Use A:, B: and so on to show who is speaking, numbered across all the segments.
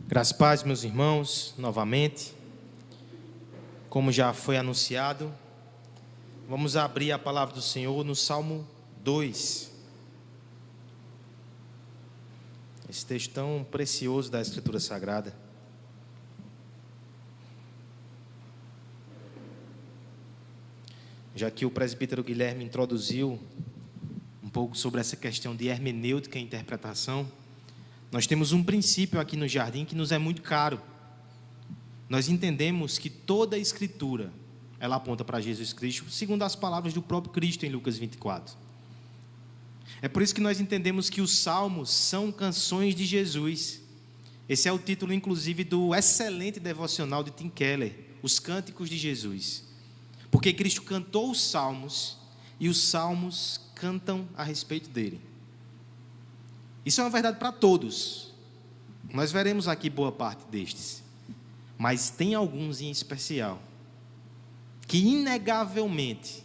A: Graças a paz, meus irmãos, novamente, como já foi anunciado, vamos abrir a palavra do Senhor no Salmo 2. Esse texto tão precioso da Escritura Sagrada. Já que o presbítero Guilherme introduziu um pouco sobre essa questão de hermenêutica e interpretação, nós temos um princípio aqui no Jardim que nos é muito caro. Nós entendemos que toda a Escritura, ela aponta para Jesus Cristo, segundo as palavras do próprio Cristo em Lucas 24. É por isso que nós entendemos que os Salmos são canções de Jesus. Esse é o título, inclusive, do excelente devocional de Tim Keller, Os Cânticos de Jesus. Porque Cristo cantou os Salmos e os Salmos cantam a respeito dele. Isso é uma verdade para todos. Nós veremos aqui boa parte destes. Mas tem alguns em especial que inegavelmente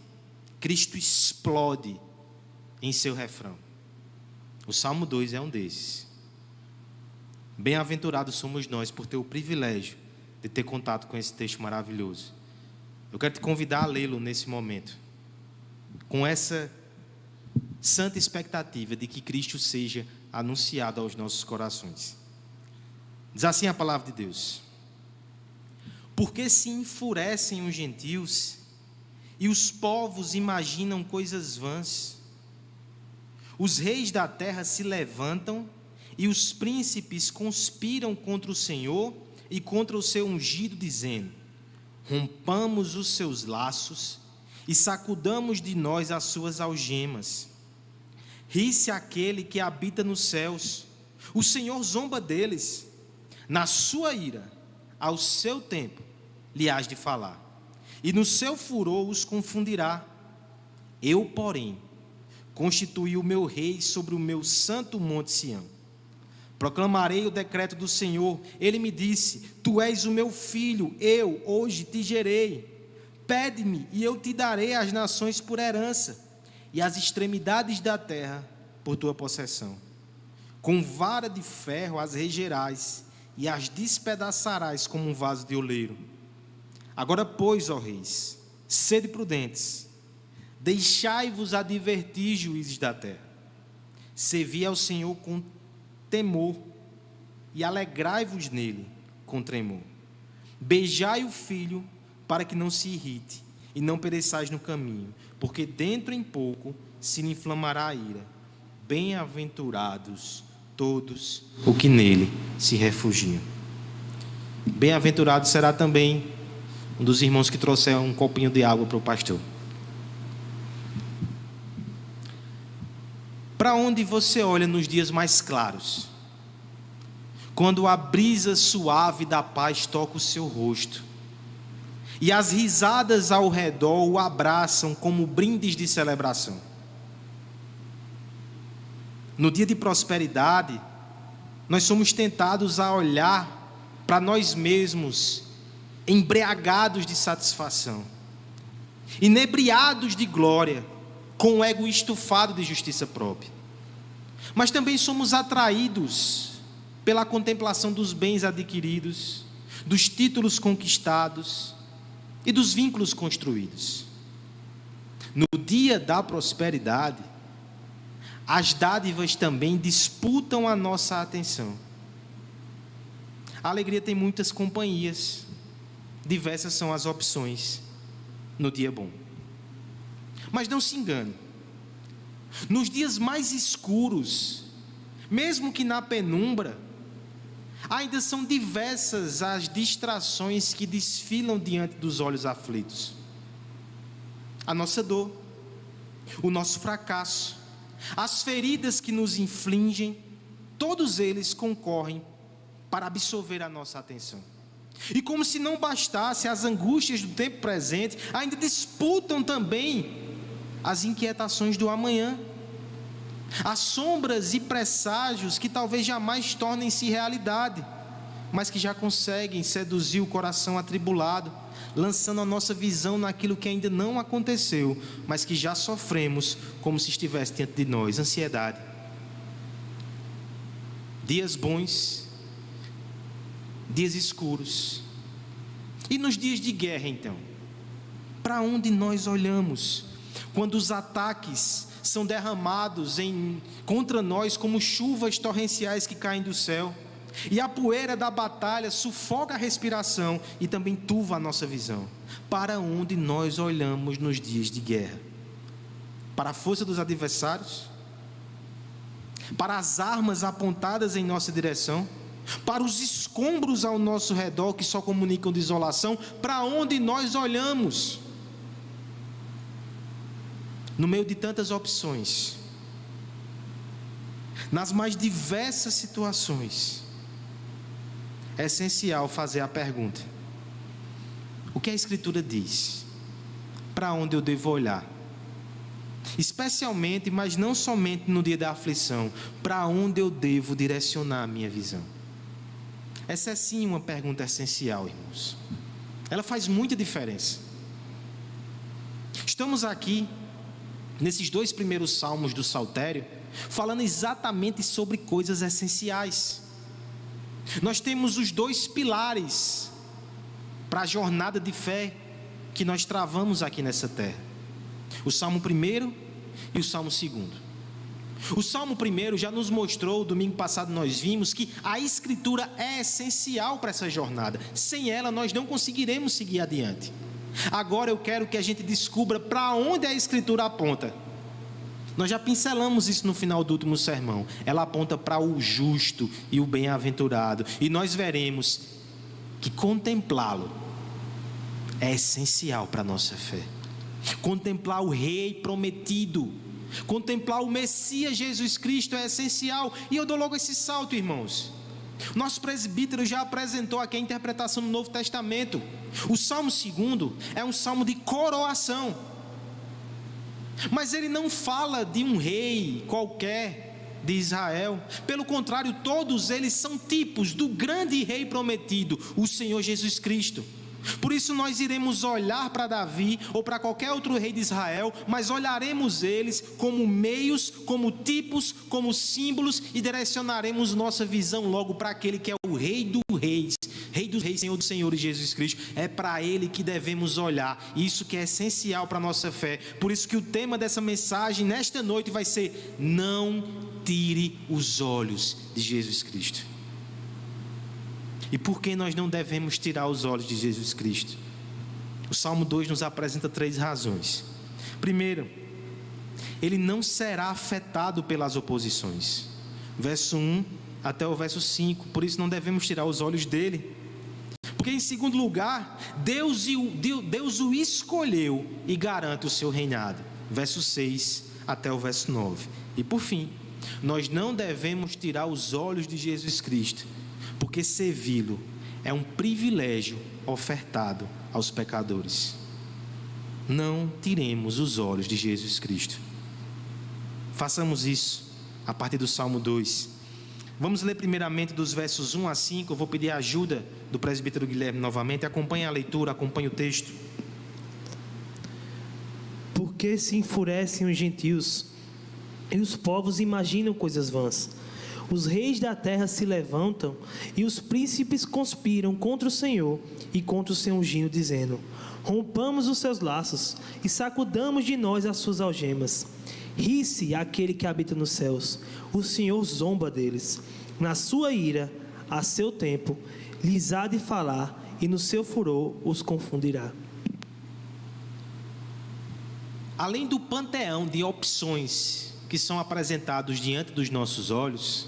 A: Cristo explode em seu refrão. O Salmo 2 é um desses. Bem-aventurados somos nós por ter o privilégio de ter contato com esse texto maravilhoso. Eu quero te convidar a lê-lo nesse momento, com essa santa expectativa de que Cristo seja anunciado aos nossos corações. Diz assim a palavra de Deus: porque se enfurecem os gentios e os povos imaginam coisas vãs. Os reis da terra se levantam e os príncipes conspiram contra o Senhor e contra o seu ungido, dizendo: rompamos os seus laços e sacudamos de nós as suas algemas. Ri-se aquele que habita nos céus, o Senhor zomba deles. Na sua ira, ao seu tempo, lhe hás de falar, e no seu furor os confundirá. Eu, porém, constituí o meu rei sobre o meu santo monte Sião. Proclamarei o decreto do Senhor. Ele me disse: tu és o meu filho, eu hoje te gerei. Pede-me e eu te darei as nações por herança, e as extremidades da terra por tua possessão. Com vara de ferro as regerás, e as despedaçarás como um vaso de oleiro. Agora, pois, ó reis, sede prudentes, deixai-vos advertir, juízes da terra. Servi ao Senhor com temor, e alegrai-vos nele com tremor. Beijai o filho, para que não se irrite, e não pereçais no caminho, porque dentro em pouco se lhe inflamará a ira. Bem-aventurados todos os que nele se refugiam. Bem-aventurado será também um dos irmãos que trouxeram um copinho de água para o pastor. Para onde você olha nos dias mais claros? Quando a brisa suave da paz toca o seu rosto e as risadas ao redor o abraçam como brindes de celebração. No dia de prosperidade, nós somos tentados a olhar para nós mesmos, embriagados de satisfação, inebriados de glória, com o ego estufado de justiça própria. Mas também somos atraídos pela contemplação dos bens adquiridos, dos títulos conquistados e dos vínculos construídos. No dia da prosperidade, as dádivas também disputam a nossa atenção. A alegria tem muitas companhias, diversas são as opções no dia bom. Mas não se engane, nos dias mais escuros, mesmo que na penumbra, ainda são diversas as distrações que desfilam diante dos olhos aflitos. A nossa dor, o nosso fracasso, as feridas que nos infligem, todos eles concorrem para absorver a nossa atenção. E como se não bastasse, as angústias do tempo presente ainda disputam também as inquietações do amanhã, as sombras e presságios que talvez jamais tornem-se realidade, mas que já conseguem seduzir o coração atribulado, lançando a nossa visão naquilo que ainda não aconteceu, mas que já sofremos como se estivesse diante de nós. Ansiedade. Dias bons, dias escuros. E nos dias de guerra, então? Para onde nós olhamos? Quando os ataques são derramados contra nós como chuvas torrenciais que caem do céu, e a poeira da batalha sufoca a respiração e também turva a nossa visão. Para onde nós olhamos nos dias de guerra? Para a força dos adversários? Para as armas apontadas em nossa direção? Para os escombros ao nosso redor que só comunicam desolação? Para onde nós olhamos? No meio de tantas opções, nas mais diversas situações, é essencial fazer a pergunta: o que a Escritura diz? Para onde eu devo olhar? Especialmente, mas não somente no dia da aflição, para onde eu devo direcionar a minha visão? Essa é sim uma pergunta essencial, irmãos. Ela faz muita diferença. Estamos aqui nesses 2 primeiros salmos do Saltério, falando exatamente sobre coisas essenciais. Nós temos os 2 pilares para a jornada de fé que nós travamos aqui nessa terra: o Salmo 1 e o Salmo 2. O Salmo 1 já nos mostrou, domingo passado nós vimos, que a Escritura é essencial para essa jornada. Sem ela nós não conseguiremos seguir adiante. Agora eu quero que a gente descubra para onde a Escritura aponta. Nós já pincelamos isso no final do último sermão. Ela aponta para o justo e o bem-aventurado. E nós veremos que contemplá-lo é essencial para a nossa fé. Contemplar o Rei prometido, contemplar o Messias Jesus Cristo é essencial. E eu dou logo esse salto, irmãos. Nosso presbítero já apresentou aqui a interpretação do Novo Testamento. O Salmo 2 é um salmo de coroação, mas ele não fala de um rei qualquer de Israel. Pelo contrário, todos eles são tipos do grande rei prometido, o Senhor Jesus Cristo. Por isso nós iremos olhar para Davi ou para qualquer outro rei de Israel, mas olharemos eles como meios, como tipos, como símbolos, e direcionaremos nossa visão logo para aquele que é o Rei dos Reis, Senhor dos Senhores, Jesus Cristo. É para Ele que devemos olhar, isso que é essencial para a nossa fé. Por isso que o tema dessa mensagem nesta noite vai ser: não tire os olhos de Jesus Cristo. E por que nós não devemos tirar os olhos de Jesus Cristo? O Salmo 2 nos apresenta 3 razões. Primeiro, ele não será afetado pelas oposições. Verso 1 até o verso 5. Por isso não devemos tirar os olhos dele. Porque em segundo lugar, Deus o escolheu e garante o seu reinado. Verso 6 até o verso 9. E por fim, nós não devemos tirar os olhos de Jesus Cristo, porque servi-lo é um privilégio ofertado aos pecadores. Não tiremos os olhos de Jesus Cristo. Façamos isso a partir do Salmo 2. Vamos ler primeiramente dos versos 1 a 5. Eu vou pedir a ajuda do presbítero Guilherme novamente. Acompanhe a leitura, acompanhe o texto.
B: Porque se enfurecem os gentios e os povos imaginam coisas vãs. Os reis da terra se levantam e os príncipes conspiram contra o Senhor e contra o seu ungido, dizendo: rompamos os seus laços e sacudamos de nós as suas algemas. Ri-se aquele que habita nos céus, o Senhor zomba deles. Na sua ira, a seu tempo, lhes há de falar, e no seu furor os confundirá.
A: Além do panteão de opções que são apresentados diante dos nossos olhos,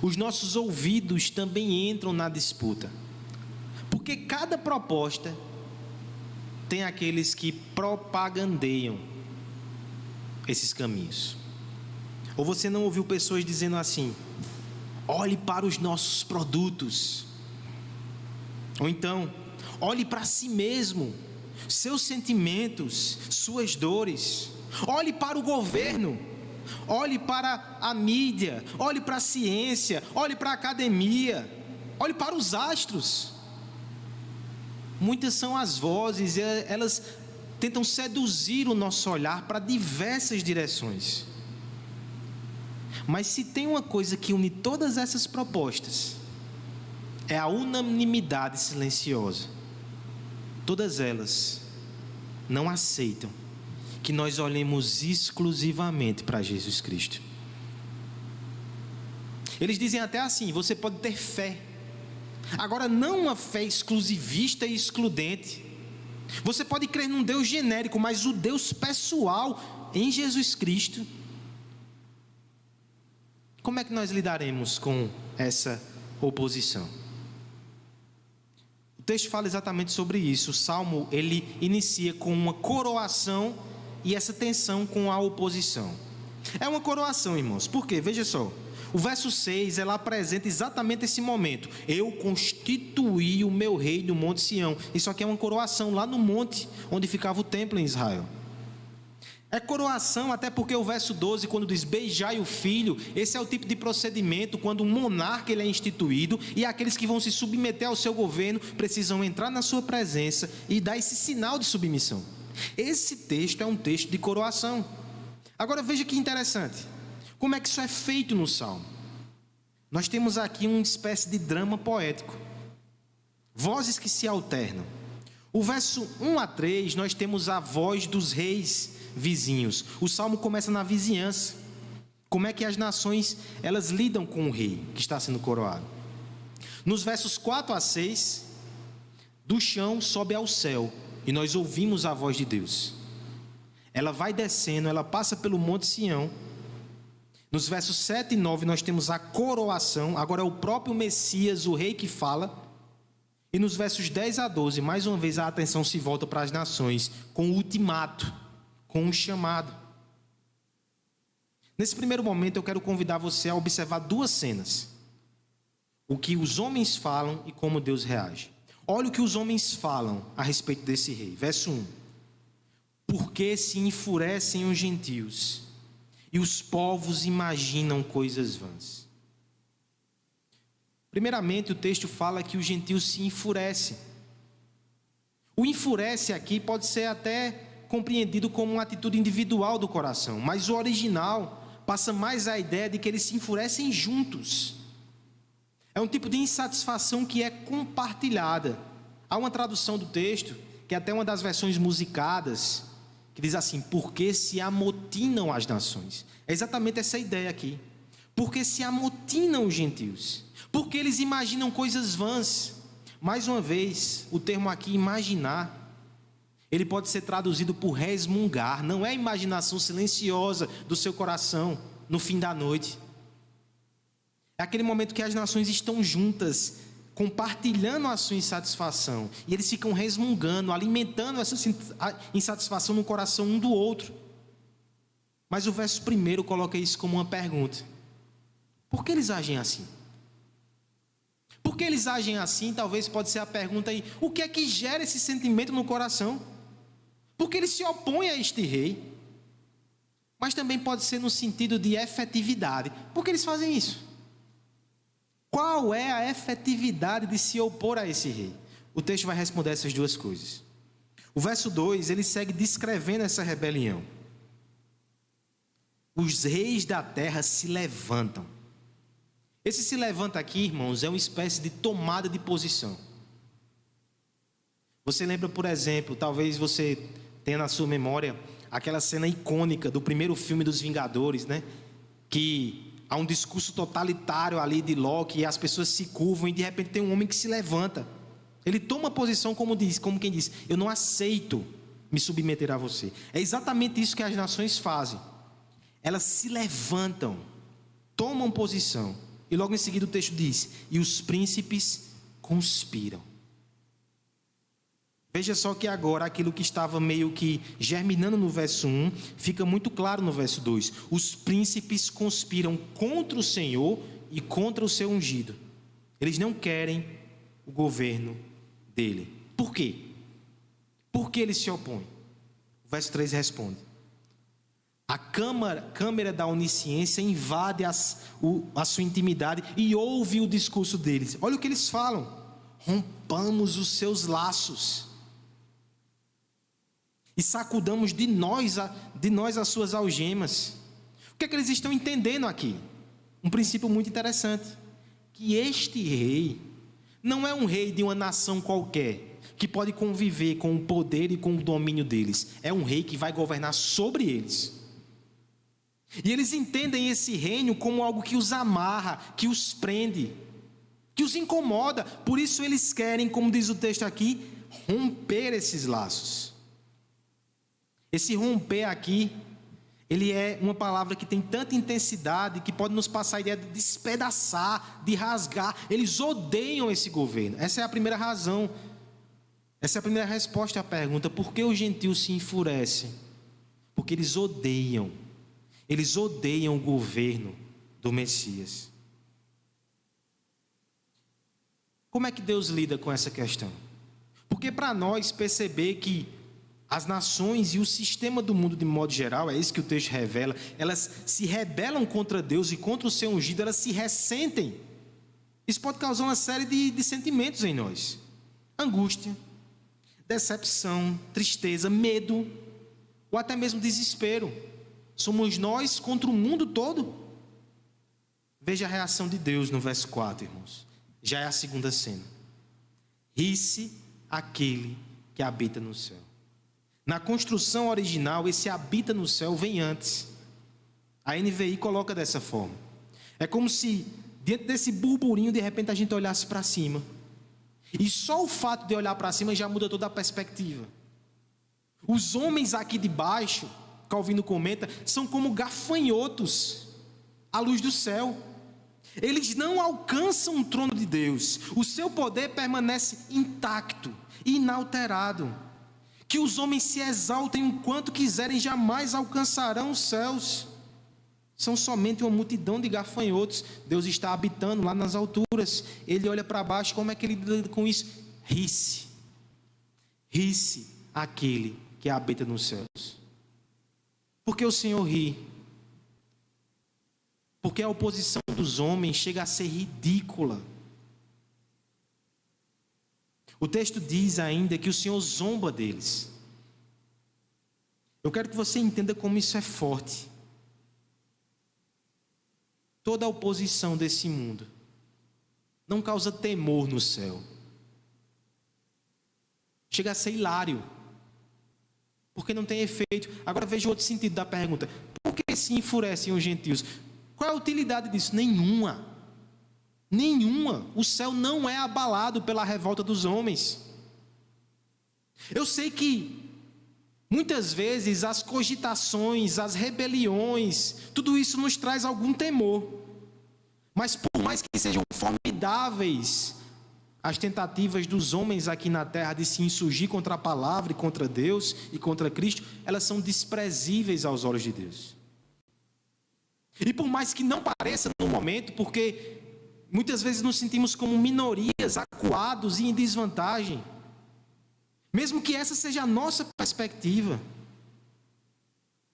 A: os nossos ouvidos também entram na disputa, porque cada proposta tem aqueles que propagandeiam esses caminhos. Ou você não ouviu pessoas dizendo assim: olhe para os nossos produtos, ou então olhe para si mesmo, seus sentimentos, suas dores, olhe para o governo, olhe para a mídia, olhe para a ciência, olhe para a academia. Olhe para os astros. Muitas são as vozes, elas tentam seduzir o nosso olhar para diversas direções. Mas se tem uma coisa que une todas essas propostas, é a unanimidade silenciosa. Todas elas não aceitam que nós olhemos exclusivamente para Jesus Cristo. Eles dizem até assim: você pode ter fé, agora não uma fé exclusivista e excludente. Você pode crer num Deus genérico, mas o Deus pessoal em Jesus Cristo. Como é que nós lidaremos com essa oposição? O texto fala exatamente sobre isso. O Salmo, ele inicia com uma coroação e essa tensão com a oposição. É uma coroação, irmãos. Por quê? Veja só. O verso 6, ela apresenta exatamente esse momento. Eu constituí o meu rei no monte Sião. Isso aqui é uma coroação lá no monte onde ficava o templo em Israel. É coroação até porque o verso 12, quando diz beijai o filho, esse é o tipo de procedimento quando um monarca ele é instituído e aqueles que vão se submeter ao seu governo precisam entrar na sua presença e dar esse sinal de submissão. Esse texto é um texto de coroação. Agora veja que interessante. Como é que isso é feito no Salmo? Nós temos aqui uma espécie de drama poético. Vozes que se alternam. O verso 1 a 3, nós temos a voz dos reis vizinhos. O Salmo começa na vizinhança. Como é que as nações, elas lidam com o rei que está sendo coroado. Nos versos 4 a 6, do chão sobe ao céu, e nós ouvimos a voz de Deus. Ela vai descendo, ela passa pelo monte Sião. Nos versos 7 e 9 nós temos a coroação, agora é o próprio Messias, o rei que fala. E nos versos 10 a 12, mais uma vez a atenção se volta para as nações, com o ultimato, com um chamado. Nesse primeiro momento eu quero convidar você a observar duas cenas. O que os homens falam e como Deus reage. Olha o que os homens falam a respeito desse rei. Verso 1. Porque se enfurecem os gentios e os povos imaginam coisas vãs. Primeiramente, o texto fala que os gentios se enfurecem. O enfurece aqui pode ser até compreendido como uma atitude individual do coração, mas o original passa mais a ideia de que eles se enfurecem juntos. É um tipo de insatisfação que é compartilhada. Há uma tradução do texto, que é até uma das versões musicadas, que diz assim: porque se amotinam as nações. É exatamente essa ideia aqui. Porque se amotinam os gentios. Porque eles imaginam coisas vãs. Mais uma vez, o termo aqui imaginar, ele pode ser traduzido por resmungar. Não é a imaginação silenciosa do seu coração no fim da noite. É aquele momento que as nações estão juntas, compartilhando a sua insatisfação. E eles ficam resmungando, alimentando essa insatisfação no coração um do outro. Mas o verso 1 coloca isso como uma pergunta. Por que eles agem assim? Por que eles agem assim? Talvez pode ser a pergunta aí. O que é que gera esse sentimento no coração? Porque eles se opõem a este rei. Mas também pode ser no sentido de efetividade. Por que eles fazem isso? Qual é a efetividade de se opor a esse rei? O texto vai responder essas duas coisas. O verso 2, ele segue descrevendo essa rebelião. Os reis da terra se levantam. Esse se levanta aqui, irmãos, é uma espécie de tomada de posição. Você lembra, por exemplo, talvez você tenha na sua memória aquela cena icônica do primeiro filme dos Vingadores, né? Que há um discurso totalitário ali de Loki e as pessoas se curvam e de repente tem um homem que se levanta. Ele toma posição como quem diz: eu não aceito me submeter a você. É exatamente isso que as nações fazem. Elas se levantam, tomam posição. E logo em seguida o texto diz: e os príncipes conspiram. Veja só que agora aquilo que estava meio que germinando no verso 1, fica muito claro no verso 2. Os príncipes conspiram contra o Senhor e contra o seu ungido. Eles não querem o governo dele. Por quê? Por que eles se opõem? O verso 3 responde: A câmera da onisciência invade a sua intimidade e ouve o discurso deles. Olha o que eles falam: rompamos os seus laços e sacudamos de nós as suas algemas. O que é que eles estão entendendo aqui? Um princípio muito interessante: que este rei não é um rei de uma nação qualquer, que pode conviver com o poder e com o domínio deles. É um rei que vai governar sobre eles. E eles entendem esse reino como algo que os amarra, que os prende, que os incomoda. Por isso eles querem, como diz o texto aqui, romper esses laços. Esse romper aqui, ele é uma palavra que tem tanta intensidade que pode nos passar a ideia de despedaçar, de rasgar. Eles odeiam esse governo. Essa é a primeira razão. Essa é a primeira resposta à pergunta: por que os gentios se enfurecem? Porque eles odeiam o governo do Messias. Como é que Deus lida com essa questão? Porque para nós perceber que as nações e o sistema do mundo de modo geral, é isso que o texto revela, elas se rebelam contra Deus e contra o seu ungido, elas se ressentem. Isso pode causar uma série de sentimentos em nós: angústia, decepção, tristeza, medo, ou até mesmo desespero. Somos nós contra o mundo todo. Veja a reação de Deus no verso 4, irmãos. Já é a segunda cena. Ri-se aquele que habita no céu. Na construção original, esse habita no céu vem antes. A NVI coloca dessa forma. É como se, diante desse burburinho, de repente a gente olhasse para cima. E só o fato de olhar para cima já muda toda a perspectiva. Os homens aqui de baixo, Calvino comenta, são como gafanhotos à luz do céu. Eles não alcançam o trono de Deus. O seu poder permanece intacto, inalterado. Que os homens se exaltem o quanto quiserem, jamais alcançarão os céus. São somente uma multidão de gafanhotos. Deus está habitando lá nas alturas. Ele olha para baixo. Como é que ele lida com isso? Ri-se. Ri-se aquele que habita nos céus. Porque o Senhor ri? Porque a oposição dos homens chega a ser ridícula. O texto diz ainda que o Senhor zomba deles. Eu quero que você entenda como isso é forte. Toda a oposição desse mundo não causa temor no céu. Chega a ser hilário, porque não tem efeito. Agora veja o outro sentido da pergunta: por que se enfurecem os gentios? Qual é a utilidade disso? Nenhuma. O céu não é abalado pela revolta dos homens. Eu sei que muitas vezes as cogitações, as rebeliões, tudo isso nos traz algum temor. Mas por mais que sejam formidáveis as tentativas dos homens aqui na terra de se insurgir contra a palavra e contra Deus e contra Cristo, elas são desprezíveis aos olhos de Deus. E por mais que não pareça no momento, porque muitas vezes nos sentimos como minorias, acuados e em desvantagem, mesmo que essa seja a nossa perspectiva,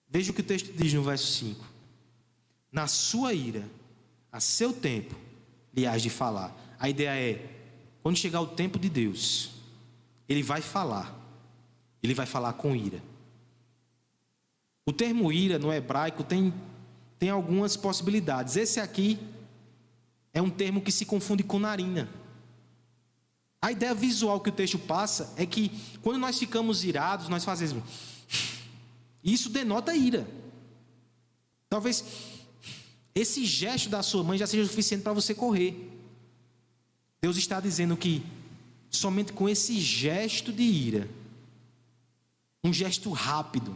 A: veja o que o texto diz no verso 5: na sua ira, a seu tempo, lhe hás de falar. A ideia é, quando chegar o tempo de Deus, Ele vai falar com ira. O termo ira no hebraico tem algumas possibilidades. Esse aqui é um termo que se confunde com narina. A ideia visual que o texto passa é que quando nós ficamos irados, nós fazemos. Isso denota ira. Talvez esse gesto da sua mãe já seja suficiente para você correr. Deus está dizendo que somente com esse gesto de ira, um gesto rápido,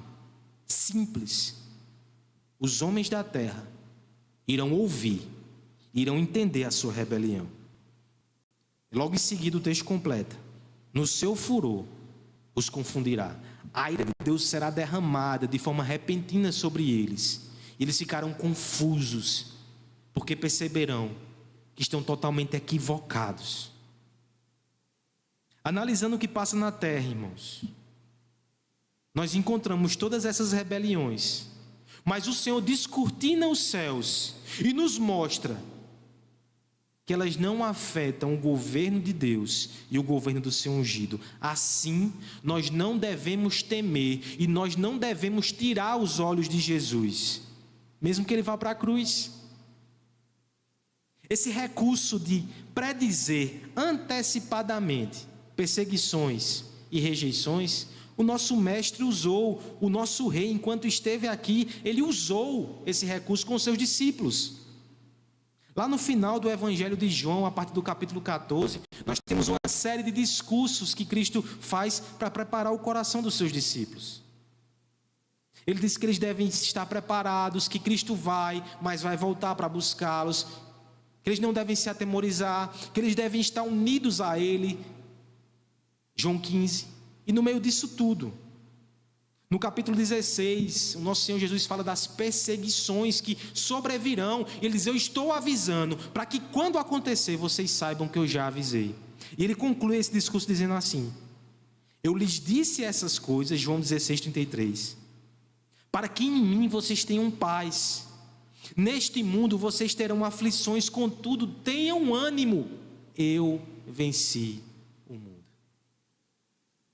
A: simples, os homens da terra irão ouvir, irão entender a sua rebelião. Logo em seguida o texto completa: no seu furor os confundirá. A ira de Deus será derramada de forma repentina sobre eles. Eles ficarão confusos, porque perceberão que estão totalmente equivocados. Analisando o que passa na terra, irmãos, nós encontramos todas essas rebeliões Mas o Senhor descortina os céus e nos mostra que elas não afetam o governo de Deus e o governo do seu ungido. Assim, nós não devemos temer e nós não devemos tirar os olhos de Jesus, mesmo que ele vá para a cruz. Esse recurso de predizer antecipadamente perseguições e rejeições, o nosso mestre usou, o nosso rei, enquanto esteve aqui, ele usou esse recurso com seus discípulos. Lá no final do Evangelho de João, a partir do capítulo 14, nós temos uma série de discursos que Cristo faz para preparar o coração dos seus discípulos. Ele diz que eles devem estar preparados, que Cristo vai, mas vai voltar para buscá-los, que eles não devem se atemorizar, que eles devem estar unidos a Ele. João 15. E no meio disso tudo, no capítulo 16, o nosso Senhor Jesus fala das perseguições que sobrevirão. Ele diz: eu estou avisando, para que quando acontecer, vocês saibam que eu já avisei. E ele conclui esse discurso dizendo assim: eu lhes disse essas coisas, João 16:33, para que em mim vocês tenham paz. Neste mundo vocês terão aflições, contudo, tenham ânimo, eu venci o mundo.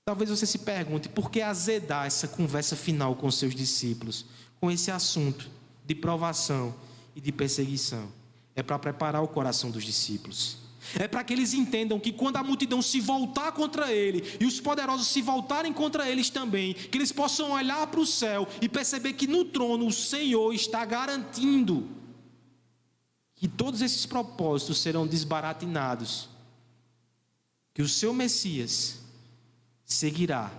A: Talvez você se pergunte, por que azedar essa conversa final com seus discípulos, com esse assunto de provação e de perseguição? É para preparar o coração dos discípulos. É para que eles entendam que quando a multidão se voltar contra ele, e os poderosos se voltarem contra eles também, que eles possam olhar para o céu e perceber que no trono o Senhor está garantindo que todos esses propósitos serão desbaratinados, que o seu Messias seguirá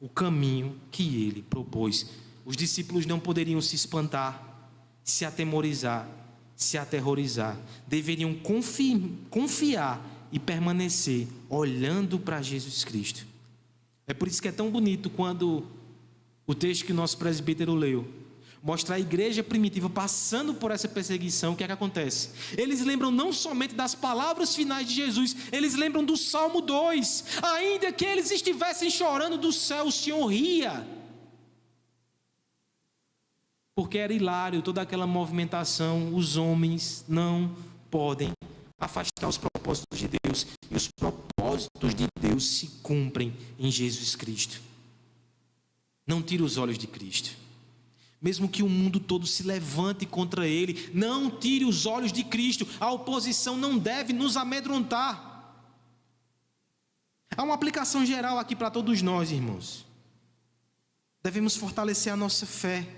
A: o caminho que ele propôs. Os discípulos não poderiam se espantar, se atemorizar, se aterrorizar. Deveriam confiar e permanecer olhando para Jesus Cristo. É por isso que é tão bonito quando o texto que o nosso presbítero leu mostra a igreja primitiva passando por essa perseguição. O que é que acontece? Eles lembram não somente das palavras finais de Jesus, eles lembram do Salmo 2. Ainda que eles estivessem chorando do céu, o Senhor ria. Porque era hilário toda aquela movimentação. Os homens não podem afastar os propósitos de Deus. E os propósitos de Deus se cumprem em Jesus Cristo. Não tire os olhos de Cristo. Mesmo que o mundo todo se levante contra ele, não tire os olhos de Cristo. A oposição não deve nos amedrontar. Há uma aplicação geral aqui para todos nós, irmãos. Devemos fortalecer a nossa fé.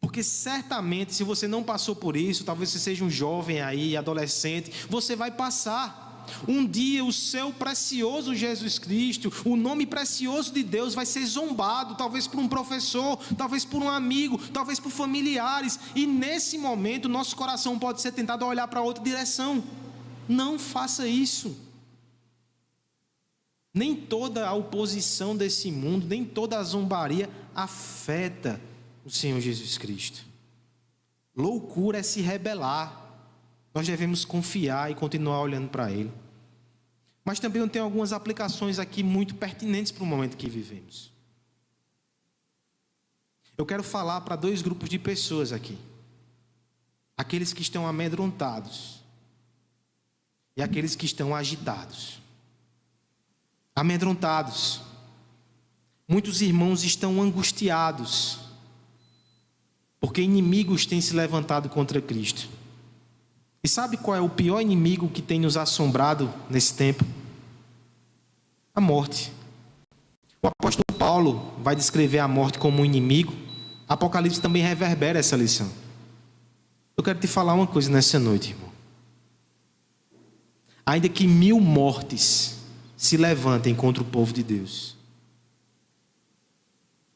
A: Porque certamente, se você não passou por isso, talvez você seja um jovem aí, adolescente, você vai passar. Um dia o seu precioso Jesus Cristo, o nome precioso de Deus vai ser zombado, talvez por um professor, talvez por um amigo, talvez por familiares. E nesse momento, nosso coração pode ser tentado a olhar para outra direção. Não faça isso. Nem toda a oposição desse mundo, nem toda a zombaria afeta o Senhor Jesus Cristo. Loucura é se rebelar. Nós devemos confiar e continuar olhando para Ele. Mas também eu tenho algumas aplicações aqui muito pertinentes para o momento que vivemos. Eu quero falar para dois grupos de pessoas aqui. Aqueles que estão amedrontados e aqueles que estão agitados. Amedrontados. Muitos irmãos estão angustiados, porque inimigos têm se levantado contra Cristo. E sabe qual é o pior inimigo que tem nos assombrado nesse tempo? A morte. O apóstolo Paulo vai descrever a morte como um inimigo. Apocalipse também reverbera essa lição. Eu quero te falar uma coisa nessa noite, irmão. Ainda que 1000 mortes se levantem contra o povo de Deus,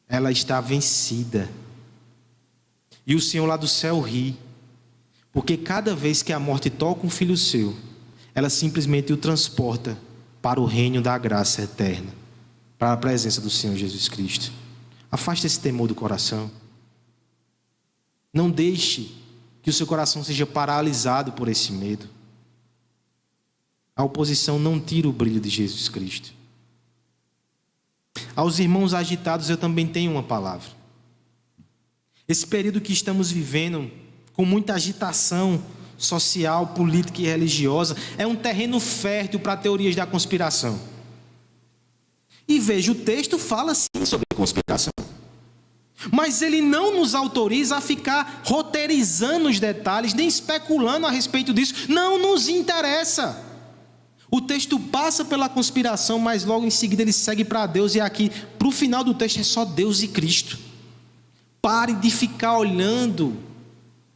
A: ela está vencida. E o Senhor lá do céu ri, porque cada vez que a morte toca um filho seu, ela simplesmente o transporta para o reino da graça eterna, para a presença do Senhor Jesus Cristo. Afaste esse temor do coração. Não deixe que o seu coração seja paralisado por esse medo. A oposição não tira o brilho de Jesus Cristo. Aos irmãos agitados eu também tenho uma palavra. Esse período que estamos vivendo, com muita agitação social, política e religiosa, é um terreno fértil para teorias da conspiração. E veja, o texto fala sim sobre conspiração, mas ele não nos autoriza a ficar roteirizando os detalhes, nem especulando a respeito disso. Não nos interessa. O texto passa pela conspiração, mas logo em seguida ele segue para Deus, e aqui, para o final do texto, é só Deus e Cristo. Pare de ficar olhando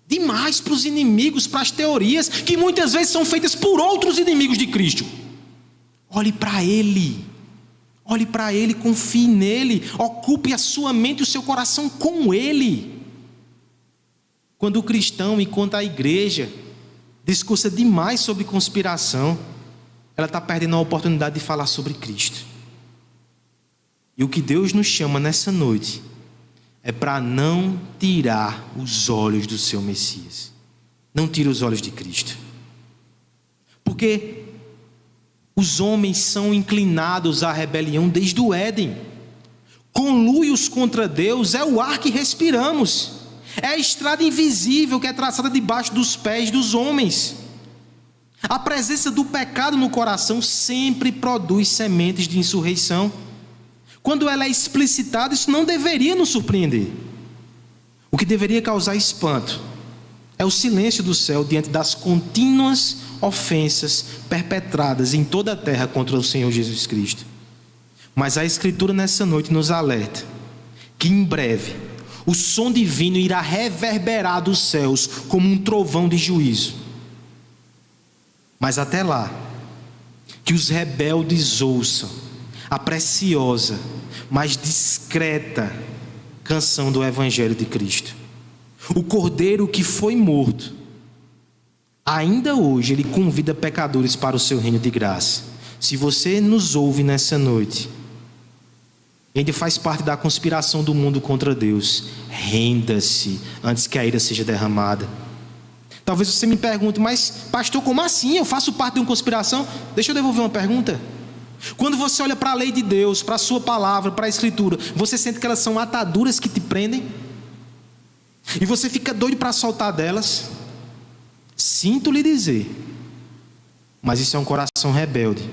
A: demais para os inimigos, para as teorias, que muitas vezes são feitas por outros inimigos de Cristo. Olhe para Ele. Olhe para Ele, confie nele, ocupe a sua mente e o seu coração com Ele. Quando o cristão, enquanto a igreja, discursa demais sobre conspiração, ela está perdendo a oportunidade de falar sobre Cristo. E o que Deus nos chama nessa noite é para não tirar os olhos do seu Messias. Não tire os olhos de Cristo. Porque os homens são inclinados à rebelião desde o Éden. Conluios contra Deus é o ar que respiramos. É a estrada invisível que é traçada debaixo dos pés dos homens. A presença do pecado no coração sempre produz sementes de insurreição. Quando ela é explicitada, isso não deveria nos surpreender. O que deveria causar espanto é o silêncio do céu diante das contínuas ofensas perpetradas em toda a terra contra o Senhor Jesus Cristo. Mas a Escritura nessa noite nos alerta que em breve o som divino irá reverberar dos céus como um trovão de juízo. Mas até lá, que os rebeldes ouçam a preciosa, mas discreta canção do Evangelho de Cristo. O Cordeiro que foi morto, ainda hoje ele convida pecadores para o seu reino de graça. Se você nos ouve nessa noite, ainda faz parte da conspiração do mundo contra Deus, renda-se antes que a ira seja derramada. Talvez você me pergunte, mas pastor, como assim? Eu faço parte de uma conspiração? Deixa eu devolver uma pergunta. Quando você olha para a lei de Deus, para a sua palavra, para a Escritura, você sente que elas são ataduras que te prendem? E você fica doido para soltar delas? Sinto lhe dizer, mas isso é um coração rebelde.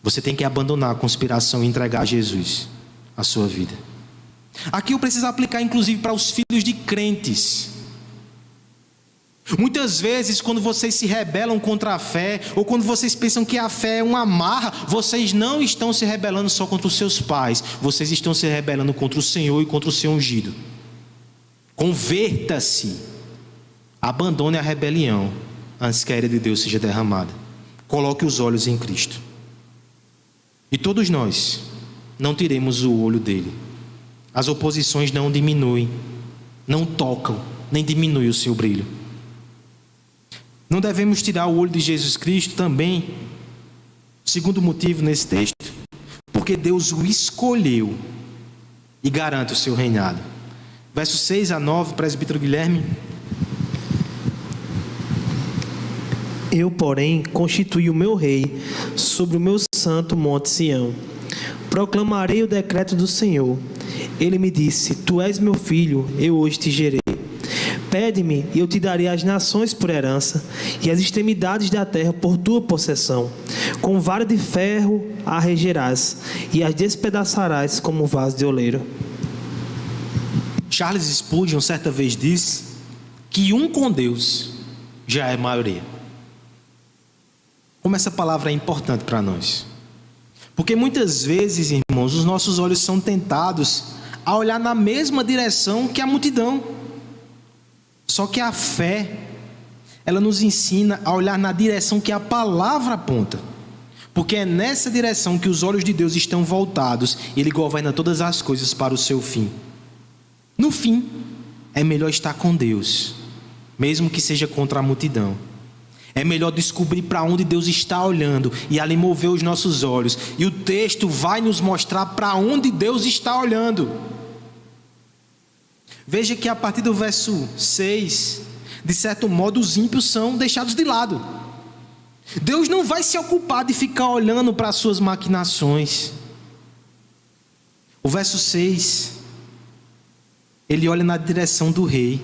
A: Você tem que abandonar a conspiração e entregar a Jesus a sua vida. Aqui eu preciso aplicar inclusive para os filhos de crentes. Muitas vezes quando vocês se rebelam contra a fé, ou quando vocês pensam que a fé é uma amarra, vocês não estão se rebelando só contra os seus pais, vocês estão se rebelando contra o Senhor e contra o seu ungido. Converta-se, abandone a rebelião antes que a ira de Deus seja derramada. Coloque os olhos em Cristo. E todos nós não tiremos o olho dele. As oposições não diminuem, não tocam, nem diminuem o seu brilho. Não devemos tirar o olho de Jesus Cristo também, segundo motivo nesse texto, porque Deus o escolheu e garante o seu reinado. Versos 6 a 9, presbítero Guilherme.
B: Eu, porém, constituí o meu rei sobre o meu santo monte Sião. Proclamarei o decreto do Senhor. Ele me disse: Tu és meu filho, eu hoje te gerei. Pede-me e eu te darei as nações por herança e as extremidades da terra por tua possessão. Com vara de ferro a regerás e as despedaçarás como vaso de oleiro.
A: Charles Spurgeon certa vez disse que um com Deus já é maioria. Como essa palavra é importante para nós. Porque muitas vezes, irmãos, os nossos olhos são tentados a olhar na mesma direção que a multidão. Só que a fé, ela nos ensina a olhar na direção que a palavra aponta. Porque é nessa direção que os olhos de Deus estão voltados e Ele governa todas as coisas para o seu fim. No fim, é melhor estar com Deus, mesmo que seja contra a multidão. É melhor descobrir para onde Deus está olhando e ali mover os nossos olhos. E o texto vai nos mostrar para onde Deus está olhando. Veja que a partir do verso 6, de certo modo, os ímpios são deixados de lado. Deus não vai se ocupar de ficar olhando para as suas maquinações. O verso 6, ele olha na direção do rei.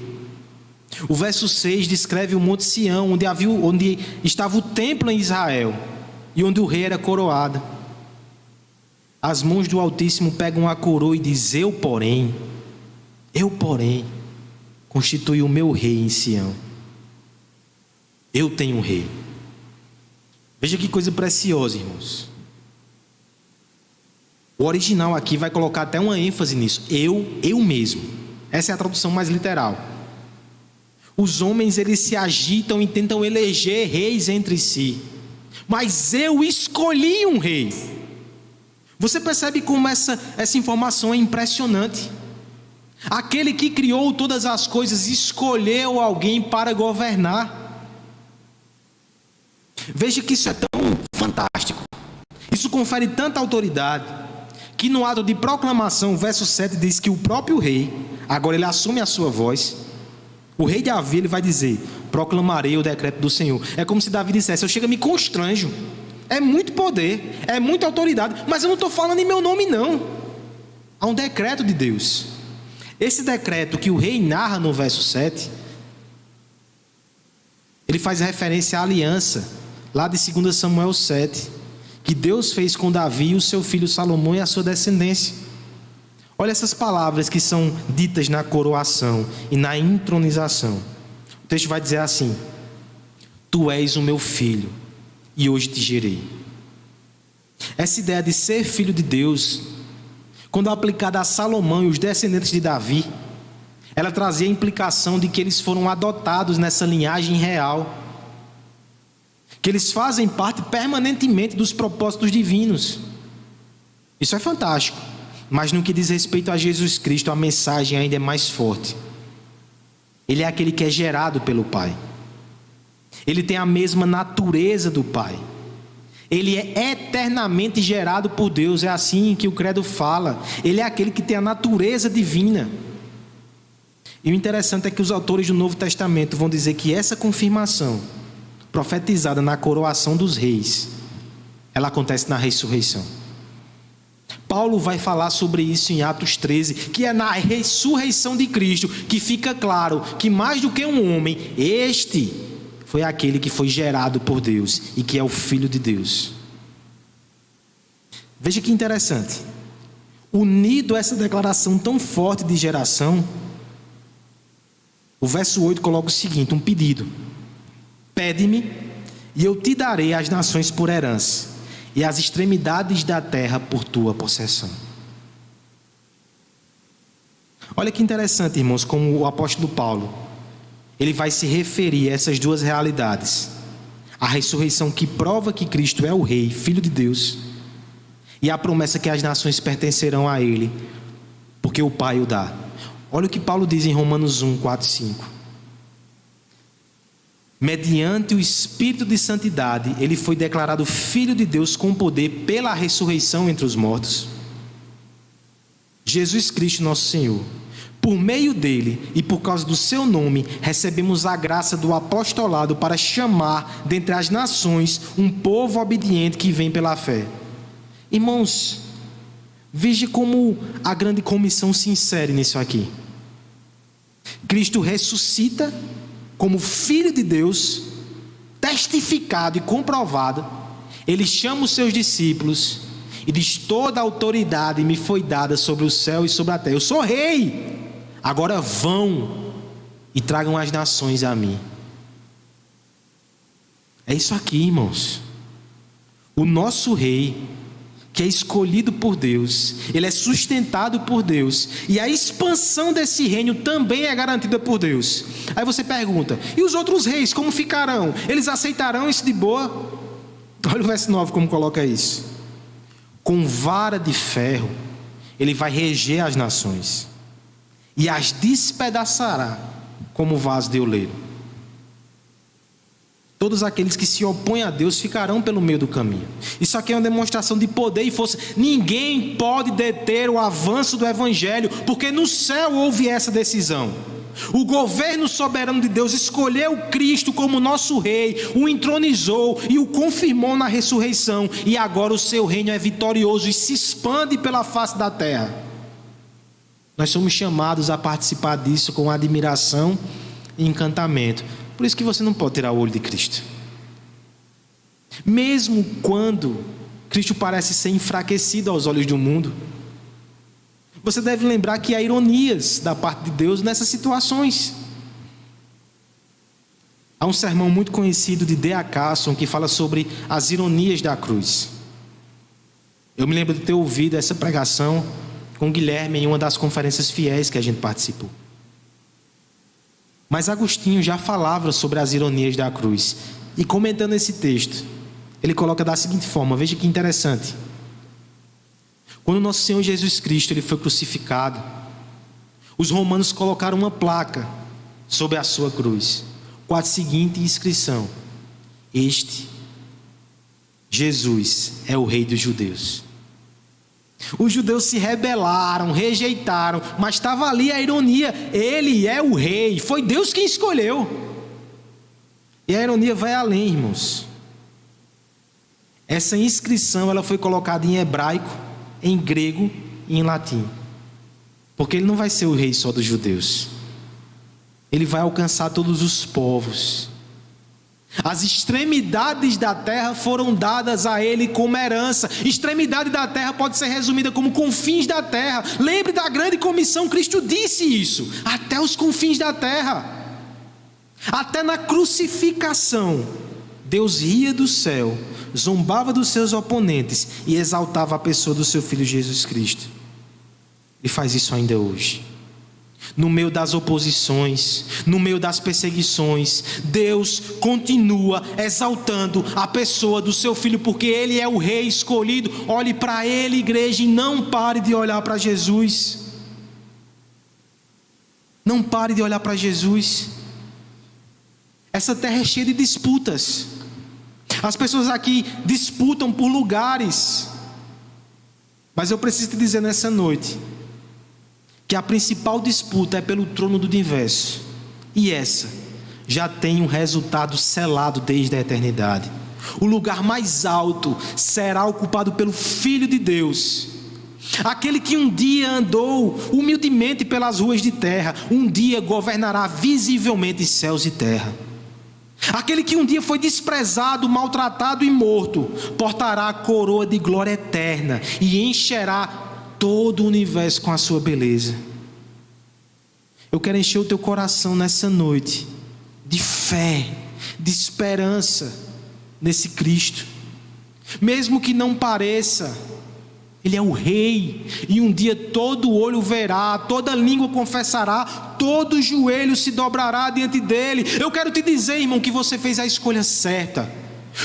A: O verso 6 descreve o Monte Sião, onde estava o templo em Israel e onde o rei era coroado. As mãos do Altíssimo pegam a coroa e diz: eu, porém, constituí o meu rei em Sião. Eu tenho um rei. Veja que coisa preciosa, irmãos. O original aqui vai colocar até uma ênfase nisso. Eu mesmo. Essa é a tradução mais literal. Os homens, eles se agitam e tentam eleger reis entre si. Mas eu escolhi um rei. Você percebe como essa informação é impressionante? Aquele que criou todas as coisas escolheu alguém para governar. Veja que isso é tão fantástico. Isso confere tanta autoridade, que no ato de proclamação, o verso 7 diz que o próprio rei, agora ele assume a sua voz. O rei Davi, ele vai dizer: proclamarei o decreto do Senhor. É como se Davi dissesse: eu chego a me constranjo. É muito poder, é muita autoridade, mas eu não estou falando em meu nome não. Há um decreto de Deus. Esse decreto que o rei narra no verso 7, ele faz referência à aliança lá de 2 Samuel 7, que Deus fez com Davi e o seu filho Salomão e a sua descendência. Olha essas palavras que são ditas na coroação e na entronização. O texto vai dizer assim: tu és o meu filho, e hoje te gerei. Essa ideia de ser filho de Deus, quando aplicada a Salomão e os descendentes de Davi, ela trazia a implicação de que eles foram adotados nessa linhagem real, que eles fazem parte permanentemente dos propósitos divinos. Isso é fantástico, mas no que diz respeito a Jesus Cristo, a mensagem ainda é mais forte. Ele é aquele que é gerado pelo Pai. Ele tem a mesma natureza do Pai. Ele é eternamente gerado por Deus, é assim que o credo fala. Ele é aquele que tem a natureza divina. E o interessante é que os autores do Novo Testamento vão dizer que essa confirmação, profetizada na coroação dos reis, ela acontece na ressurreição. Paulo vai falar sobre isso em Atos 13, que é na ressurreição de Cristo que fica claro que mais do que um homem, este foi aquele que foi gerado por Deus e que é o Filho de Deus. Veja que interessante. Unido a essa declaração tão forte de geração, o verso 8 coloca o seguinte, um pedido: pede-me e eu te darei as nações por herança e as extremidades da terra por tua possessão. Olha que interessante, irmãos, como o apóstolo Paulo, ele vai se referir a essas duas realidades: a ressurreição que prova que Cristo é o Rei, Filho de Deus, e a promessa que as nações pertencerão a Ele, porque o Pai o dá. Olha o que Paulo diz em Romanos 1, 4 e 5. Mediante o Espírito de Santidade, Ele foi declarado Filho de Deus com poder pela ressurreição entre os mortos. Jesus Cristo nosso Senhor. Por meio dele e por causa do seu nome, recebemos a graça do apostolado para chamar dentre as nações um povo obediente que vem pela fé. Irmãos, veja como a grande comissão se insere nisso aqui. Cristo ressuscita como Filho de Deus, testificado e comprovado. Ele chama os seus discípulos e diz: toda a autoridade me foi dada sobre o céu e sobre a terra. Eu sou rei. Agora vão e tragam as nações a mim. É isso aqui, irmãos. O nosso rei, que é escolhido por Deus, ele é sustentado por Deus, e a expansão desse reino também é garantida por Deus. Aí você pergunta: e os outros reis como ficarão? Eles aceitarão isso de boa? Olha o verso 9 como coloca isso: com vara de ferro ele vai reger as nações e as despedaçará como vaso de oleiro. Todos aqueles que se opõem a Deus ficarão pelo meio do caminho. Isso aqui é uma demonstração de poder e força. Ninguém pode deter o avanço do Evangelho, porque no céu houve essa decisão. O governo soberano de Deus escolheu Cristo como nosso rei, o entronizou e o confirmou na ressurreição, e agora o seu reino é vitorioso e se expande pela face da terra. Nós somos chamados a participar disso com admiração e encantamento. Por isso que você não pode tirar o olho de Cristo. Mesmo quando Cristo parece ser enfraquecido aos olhos do mundo, você deve lembrar que há ironias da parte de Deus nessas situações. Há um sermão muito conhecido de D.A. Carson que fala sobre as ironias da cruz. Eu me lembro de ter ouvido essa pregação com Guilherme em uma das conferências fiéis que a gente participou. Mas Agostinho já falava sobre as ironias da cruz. E comentando esse texto, ele coloca da seguinte forma, veja que interessante. Quando nosso Senhor Jesus Cristo ele foi crucificado, os romanos colocaram uma placa sobre a sua cruz, com a seguinte inscrição: este, Jesus, é o Rei dos Judeus. Os judeus se rebelaram, rejeitaram, mas estava ali a ironia: ele é o rei, foi Deus quem escolheu. E a ironia vai além, irmãos. Essa inscrição ela foi colocada em hebraico, em grego e em latim, porque ele não vai ser o rei só dos judeus, ele vai alcançar todos os povos. As extremidades da terra foram dadas a ele como herança. Extremidade da terra pode ser resumida como confins da terra. Lembre da grande comissão, Cristo disse isso: até os confins da terra. Até na crucificação, Deus ria do céu, zombava dos seus oponentes e exaltava a pessoa do seu Filho Jesus Cristo. Ele faz isso ainda hoje. No meio das oposições, no meio das perseguições, Deus continua exaltando a pessoa do seu Filho, porque Ele é o Rei escolhido. Olhe para Ele, igreja, e não pare de olhar para Jesus. Não pare de olhar para Jesus. Essa terra é cheia de disputas. As pessoas aqui disputam por lugares, mas eu preciso te dizer nessa noite que a principal disputa é pelo trono do universo, e essa já tem um resultado selado desde a eternidade. O lugar mais alto será ocupado pelo Filho de Deus, aquele que um dia andou humildemente pelas ruas de terra, um dia governará visivelmente céus e terra. Aquele que um dia foi desprezado, maltratado e morto, portará a coroa de glória eterna e encherá todo o universo com a sua beleza. Eu quero encher o teu coração nessa noite de fé, de esperança nesse Cristo. Mesmo que não pareça, Ele é o Rei, e um dia todo olho verá, toda língua confessará, todo joelho se dobrará diante dEle. Eu quero te dizer, irmão, que você fez a escolha certa.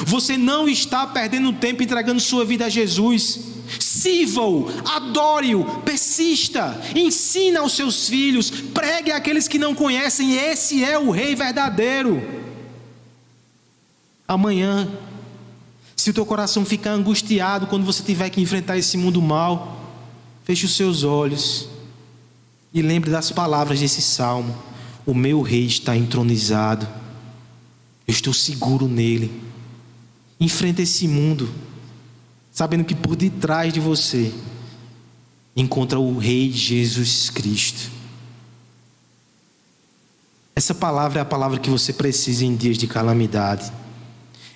A: Você não está perdendo tempo entregando sua vida a Jesus. Sirva-o, adore-o, persista, ensina aos seus filhos, pregue àqueles que não conhecem. Esse é o Rei verdadeiro. Amanhã, se o teu coração ficar angustiado quando você tiver que enfrentar esse mundo mal, feche os seus olhos e lembre das palavras desse salmo: o meu Rei está entronizado, eu estou seguro nele. Enfrenta esse mundo sabendo que por detrás de você encontra o Rei Jesus Cristo. Essa palavra é a palavra que você precisa em dias de calamidade.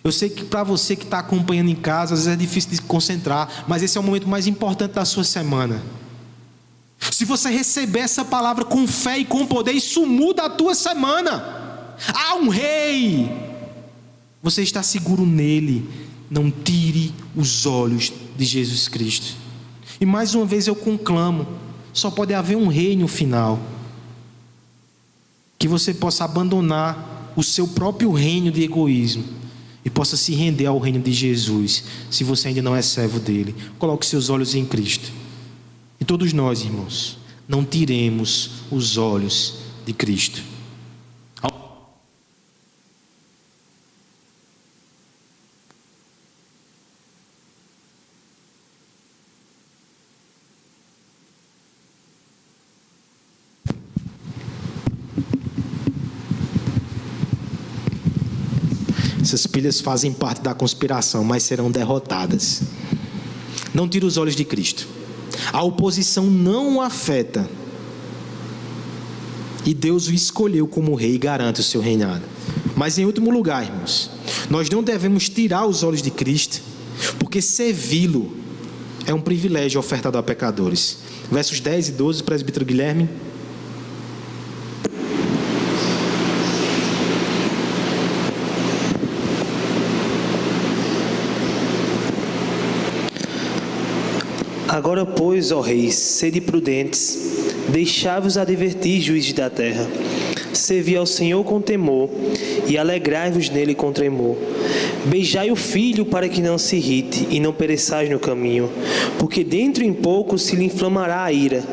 A: Eu sei que para você que está acompanhando em casa, às vezes é difícil de se concentrar, mas esse é o momento mais importante da sua semana. Se você receber essa palavra com fé e com poder, isso muda a tua semana. Há um Rei, você está seguro nele. Não tire os olhos de Jesus Cristo. E mais uma vez eu conclamo: só pode haver um Rei no final. Que você possa abandonar o seu próprio reino de egoísmo e possa se render ao reino de Jesus. Se você ainda não é servo dele, coloque seus olhos em Cristo. E todos nós, irmãos, não tiremos os olhos de Cristo. Essas pilhas fazem parte da conspiração, mas serão derrotadas. Não tire os olhos de Cristo. A oposição não o afeta, e Deus o escolheu como rei e garante o seu reinado. Mas em último lugar, irmãos, nós não devemos tirar os olhos de Cristo, porque servi-lo é um privilégio ofertado a pecadores. Versos 10 e 12, presbítero Guilherme.
B: Agora, pois, ó reis, sede prudentes, deixai-vos advertir, juízes da terra. Servi ao Senhor com temor e alegrai-vos nele com tremor. Beijai o filho para que não se irrite e não pereçais no caminho, porque dentro em pouco se lhe inflamará a ira.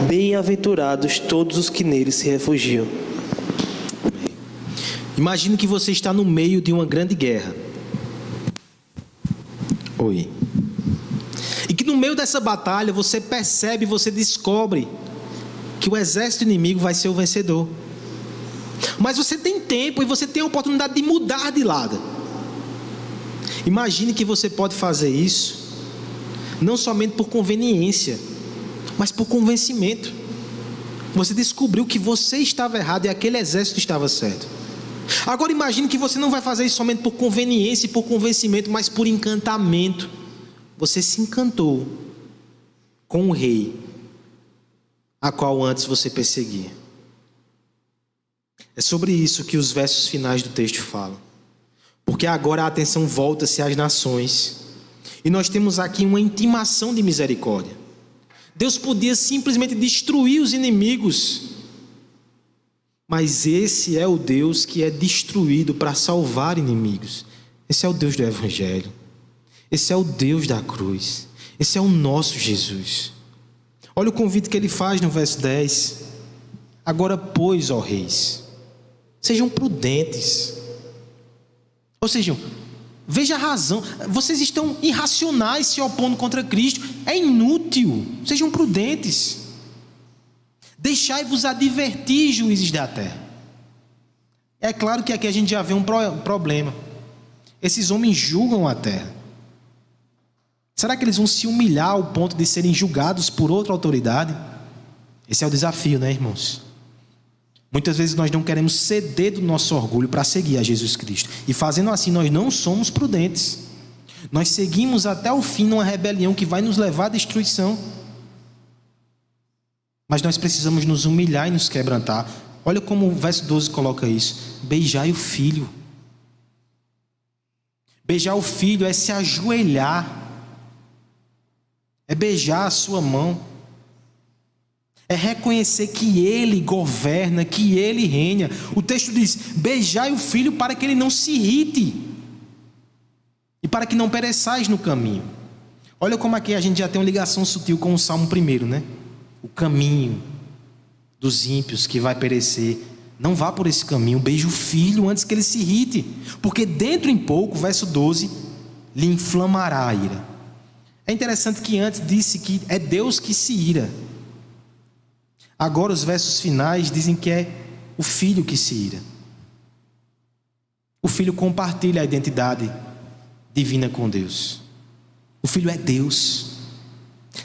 B: Bem-aventurados todos os que nele se refugiam.
A: Imagine que você está no meio de uma grande guerra. Oi. E que no meio dessa batalha você percebe, você descobre que o exército inimigo vai ser o vencedor. Mas você tem tempo e você tem a oportunidade de mudar de lado. Imagine que você pode fazer isso não somente por conveniência, mas por convencimento. Você descobriu que você estava errado e aquele exército estava certo. Agora imagine que você não vai fazer isso somente por conveniência e por convencimento, mas por encantamento. Você se encantou com o rei a qual antes você perseguia. É sobre isso que os versos finais do texto falam. Porque agora a atenção volta-se às nações. E nós temos aqui uma intimação de misericórdia. Deus podia simplesmente destruir os inimigos. Mas esse é o Deus que é destruído para salvar inimigos. Esse é o Deus do Evangelho. Esse é o Deus da cruz. Esse é o nosso Jesus. Olha o convite que ele faz no verso 10. Agora, pois, ó reis, sejam prudentes. Ou seja, veja a razão. Vocês estão irracionais se opondo contra Cristo. É inútil. Sejam prudentes. Deixai-vos advertir, juízes da terra. É claro que aqui a gente já vê um problema. Esses homens julgam a terra. Será que eles vão se humilhar ao ponto de serem julgados por outra autoridade? Esse é o desafio, né, irmãos? Muitas vezes nós não queremos ceder do nosso orgulho para seguir a Jesus Cristo. E fazendo assim, nós não somos prudentes. Nós seguimos até o fim numa rebelião que vai nos levar à destruição. Mas nós precisamos nos humilhar e nos quebrantar. Olha como o verso 12 coloca isso. Beijai o filho. Beijar o filho é se ajoelhar. É beijar a sua mão. É reconhecer que ele governa, que ele reina. O texto diz: beijai o filho para que ele não se irrite e para que não pereçais no caminho. Olha como aqui a gente já tem uma ligação sutil com o Salmo 1, né? O caminho dos ímpios que vai perecer. Não vá por esse caminho, beije o filho antes que ele se irrite, porque dentro em pouco, verso 12, lhe inflamará a ira. É interessante que antes disse que é Deus que se ira. Agora os versos finais dizem que é o filho que se ira. O filho compartilha a identidade divina com Deus. O filho é Deus.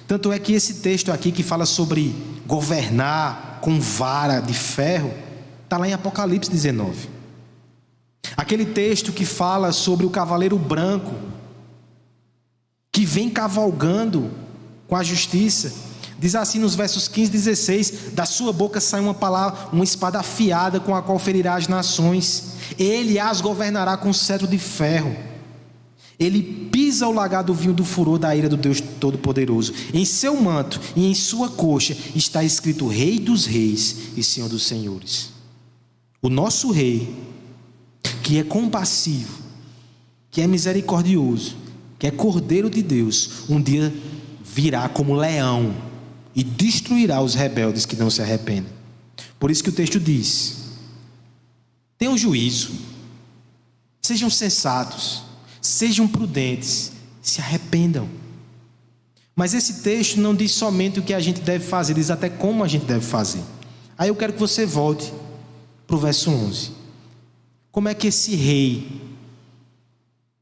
A: Tanto é que esse texto aqui que fala sobre governar com vara de ferro, está lá em Apocalipse 19. Aquele texto que fala sobre o cavaleiro branco, que vem cavalgando com a justiça, diz assim nos versos 15 e 16: da sua boca sai uma palavra, uma espada afiada com a qual ferirá as nações. Ele as governará com cetro de ferro. Ele pisa o lagar do vinho do furor da ira do Deus Todo-Poderoso. Em seu manto e em sua coxa está escrito Rei dos Reis e Senhor dos Senhores. O nosso Rei, que é compassivo, que é misericordioso, que é Cordeiro de Deus, um dia virá como leão e destruirá os rebeldes que não se arrependem. Por isso que o texto diz: tenham juízo, sejam sensatos, sejam prudentes, se arrependam. Mas esse texto não diz somente o que a gente deve fazer, diz até como a gente deve fazer. Aí eu quero que você volte para o verso 11. Como é que esse rei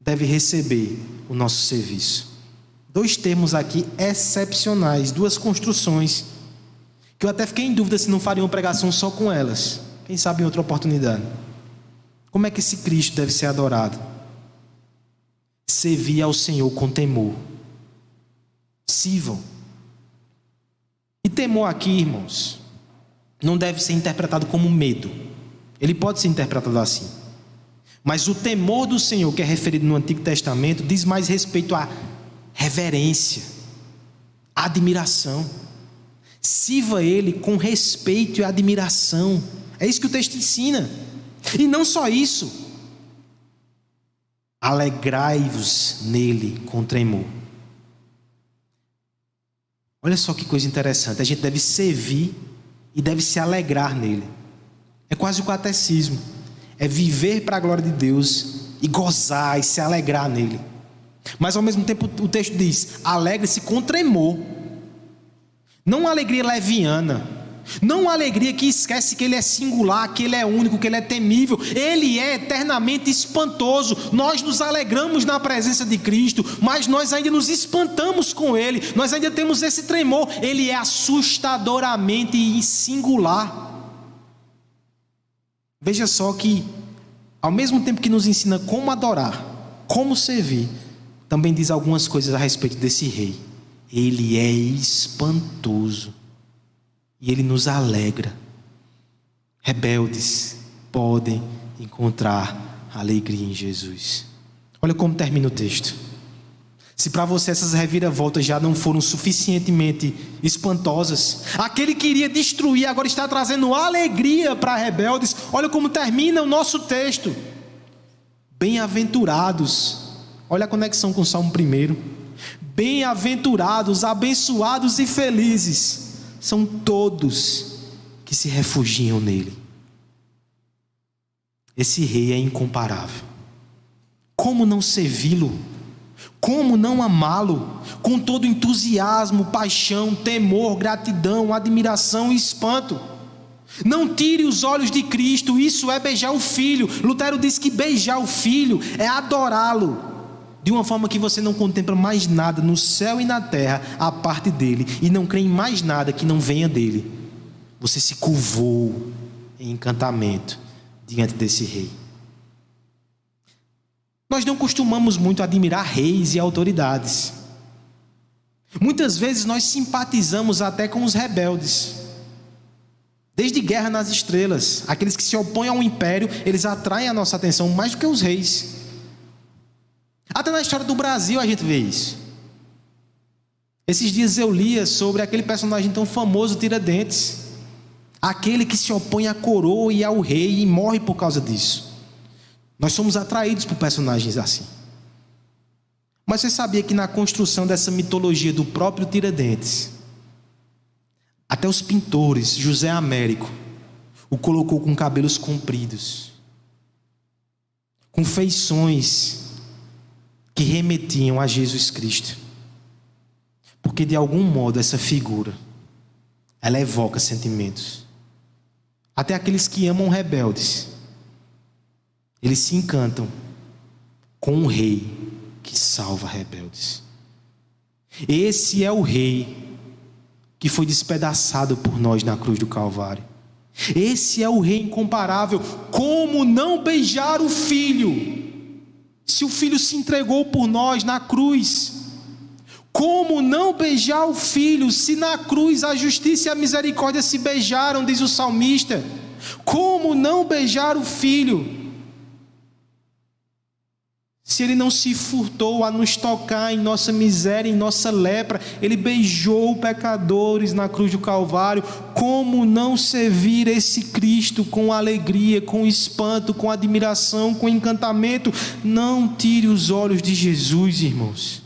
A: deve receber o nosso serviço? Dois termos aqui excepcionais, duas construções que eu até fiquei em dúvida se não faria uma pregação só com elas. Quem sabe em outra oportunidade. Como é que esse Cristo deve ser adorado? Servir ao Senhor com temor. Sirvam. E temor aqui, irmãos, não deve ser interpretado como medo. Ele pode ser interpretado assim. Mas o temor do Senhor, que é referido no Antigo Testamento, diz mais respeito à reverência, à admiração. Sirva Ele com respeito e admiração. É isso que o texto ensina. E não só isso. Alegrai-vos nele com tremor. Olha só que coisa interessante. A gente deve servir e deve se alegrar nele. É quase o catecismo. É viver para a glória de Deus e gozar e se alegrar nele. Mas ao mesmo tempo o texto diz: alegre-se com tremor. Não uma alegria leviana. Não uma alegria que esquece que Ele é singular, que Ele é único, que Ele é temível. Ele é eternamente espantoso. Nós nos alegramos na presença de Cristo, mas nós ainda nos espantamos com Ele. Nós ainda temos esse tremor. Ele é assustadoramente singular. Veja só que, ao mesmo tempo que nos ensina como adorar, como servir, também diz algumas coisas a respeito desse rei. Ele é espantoso. E ele nos alegra. Rebeldes podem encontrar alegria em Jesus. Olha como termina o texto. Se para você essas reviravoltas já não foram suficientemente espantosas, aquele que iria destruir agora está trazendo alegria para rebeldes. Olha como termina o nosso texto. Bem-aventurados. Olha a conexão com o Salmo 1. Bem-aventurados, abençoados e felizes são todos que se refugiam nele. Esse rei é incomparável. Como não servi-lo? Como não amá-lo? Com todo entusiasmo, paixão, temor, gratidão, admiração e espanto. Não tire os olhos de Cristo, isso é beijar o Filho. Lutero diz que beijar o Filho é adorá-lo, de uma forma que você não contempla mais nada no céu e na terra a parte dele, e não crê em mais nada que não venha dele. Você se curvou em encantamento diante desse rei. Nós não costumamos muito admirar reis e autoridades. Muitas vezes nós simpatizamos até com os rebeldes. Desde Guerra nas Estrelas, aqueles que se opõem ao império, eles atraem a nossa atenção mais do que os reis. Até na história do Brasil a gente vê isso. Esses dias eu lia sobre aquele personagem tão famoso, Tiradentes. Aquele que se opõe à coroa e ao rei e morre por causa disso. Nós somos atraídos por personagens assim. Mas você sabia que na construção dessa mitologia do próprio Tiradentes, até os pintores, José Américo, o colocou com cabelos compridos, com feições que remetiam a Jesus Cristo, porque de algum modo essa figura, ela evoca sentimentos. Até aqueles que amam rebeldes, eles se encantam com um rei que salva rebeldes. Esse é o rei que foi despedaçado por nós na cruz do Calvário. Esse é o rei incomparável. Como não beijar o Filho, se o Filho se entregou por nós na cruz? Como não beijar o Filho, se na cruz a justiça e a misericórdia se beijaram, diz o salmista? Como não beijar o Filho, se Ele não se furtou a nos tocar em nossa miséria, em nossa lepra? Ele beijou pecadores na cruz do Calvário. Como não servir esse Cristo com alegria, com espanto, com admiração, com encantamento? Não tire os olhos de Jesus, irmãos.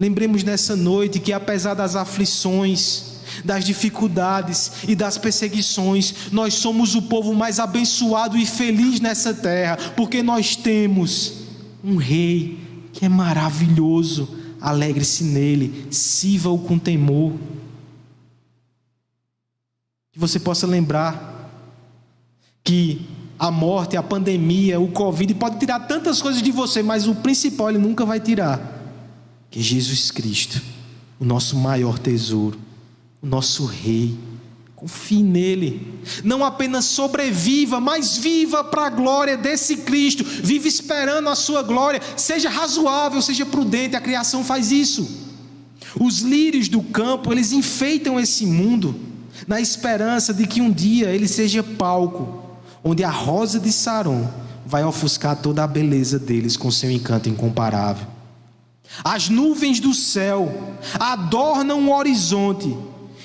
A: Lembremos nessa noite que, apesar das aflições, das dificuldades e das perseguições, nós somos o povo mais abençoado e feliz nessa terra, porque nós temos um rei que é maravilhoso. Alegre-se nele, sirva-o com temor. Que você possa lembrar que a morte, a pandemia, o Covid pode tirar tantas coisas de você, mas o principal ele nunca vai tirar, que é Jesus Cristo, o nosso maior tesouro, o nosso Rei. Confie nele. Não apenas sobreviva, mas viva para a glória desse Cristo. Viva esperando a sua glória. Seja razoável, seja prudente. A criação faz isso. Os lírios do campo, eles enfeitam esse mundo na esperança de que um dia ele seja palco, onde a rosa de Saron vai ofuscar toda a beleza deles com seu encanto incomparável. As nuvens do céu adornam o horizonte,